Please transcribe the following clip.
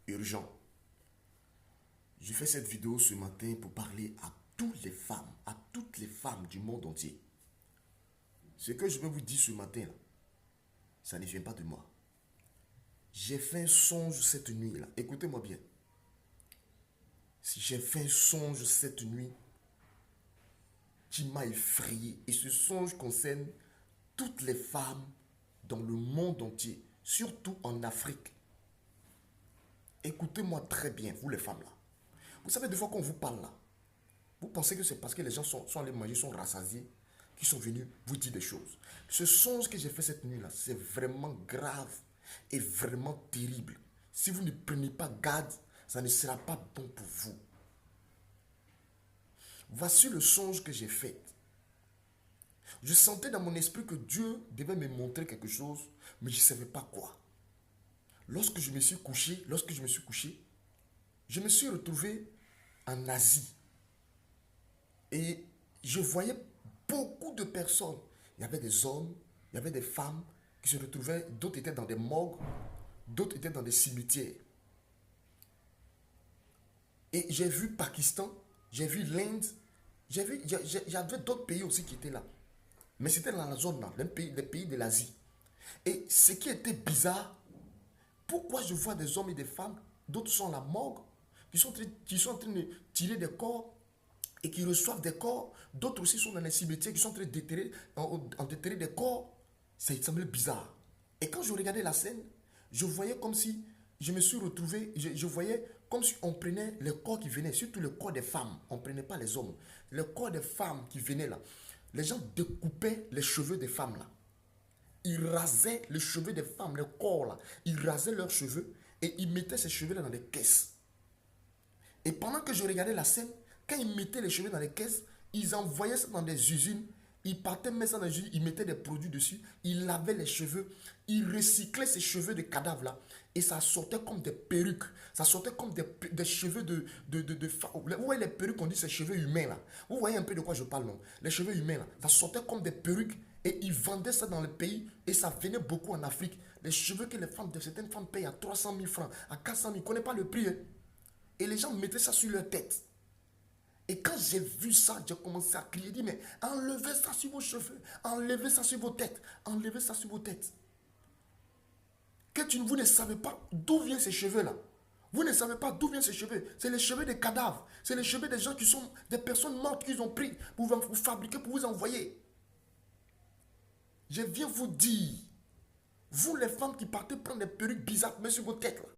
urgent. Je fais cette vidéo ce matin pour parler à toutes les femmes du monde entier. Ce que je vais vous dire ce matin, là, ça ne vient pas de moi. J'ai fait un songe cette nuit-là. Écoutez-moi bien. Si j'ai fait un songe cette nuit qui m'a effrayé. Et ce songe concerne toutes les femmes dans le monde entier, surtout en Afrique. Écoutez-moi très bien, vous les femmes là. Vous savez, des fois quand on vous parle là, vous pensez que c'est parce que les gens sont allés manger, sont rassasiés, qu'ils sont venus vous dire des choses. Ce songe que j'ai fait cette nuit là, c'est vraiment grave et vraiment terrible. Si vous ne prenez pas garde, ça ne sera pas bon pour vous. Voici le songe que j'ai fait. Je sentais dans mon esprit que Dieu devait me montrer quelque chose, mais je ne savais pas quoi. Lorsque je me suis couché, je me suis retrouvé en Asie. Et je voyais beaucoup de personnes. Il y avait des hommes, il y avait des femmes qui se retrouvaient, d'autres étaient dans des morgues, d'autres étaient dans des cimetières. Et j'ai vu Pakistan, j'ai vu l'Inde, il y avait d'autres pays aussi qui étaient là. Mais c'était dans la zone là, les pays de l'Asie. Et ce qui était bizarre, pourquoi je vois des hommes et des femmes, d'autres sont à la morgue, qui sont en train de tirer des corps et qui reçoivent des corps, d'autres aussi sont dans les cimetières qui sont en train de déterrer des corps. Ça semblait bizarre. Et quand je regardais la scène, je voyais comme si je me suis retrouvé, je voyais comme si on prenait les corps qui venaient, surtout le corps des femmes, on ne prenait pas les hommes, le corps des femmes qui venaient là. Les gens découpaient les cheveux des femmes là. Ils rasaient les cheveux des femmes, le corps là. Ils rasaient leurs cheveux et ils mettaient ces cheveux là dans des caisses. Et pendant que je regardais la scène, quand ils mettaient les cheveux dans les caisses, ils envoyaient ça dans des usines. Ils partaient mettre ça dans les usines, ils mettaient des produits dessus, ils lavaient les cheveux, ils recyclaient ces cheveux de cadavres là. Et ça sortait comme des perruques. Ça sortait comme des cheveux de vous voyez les perruques, on dit ces cheveux humains là. Vous voyez un peu de quoi je parle, non? Les cheveux humains là. Ça sortait comme des perruques. Et ils vendaient ça dans le pays. Et ça venait beaucoup en Afrique. Les cheveux que certaines femmes payent à 300 000 francs, à 400 000. Ils ne connaissent pas le prix. Hein. Et les gens mettaient ça sur leur tête. Et quand j'ai vu ça, j'ai commencé à crier. J'ai dit, mais enlevez ça sur vos cheveux. Enlevez ça sur vos têtes. Enlevez ça sur vos têtes. Vous ne savez pas d'où viennent ces cheveux-là. Vous ne savez pas d'où viennent ces cheveux. C'est les cheveux des cadavres. C'est les cheveux des gens qui sont des personnes mortes qu'ils ont pris pour vous fabriquer, pour vous envoyer. Je viens vous dire, vous les femmes qui partez prendre des perruques bizarres, mais sur vos têtes là.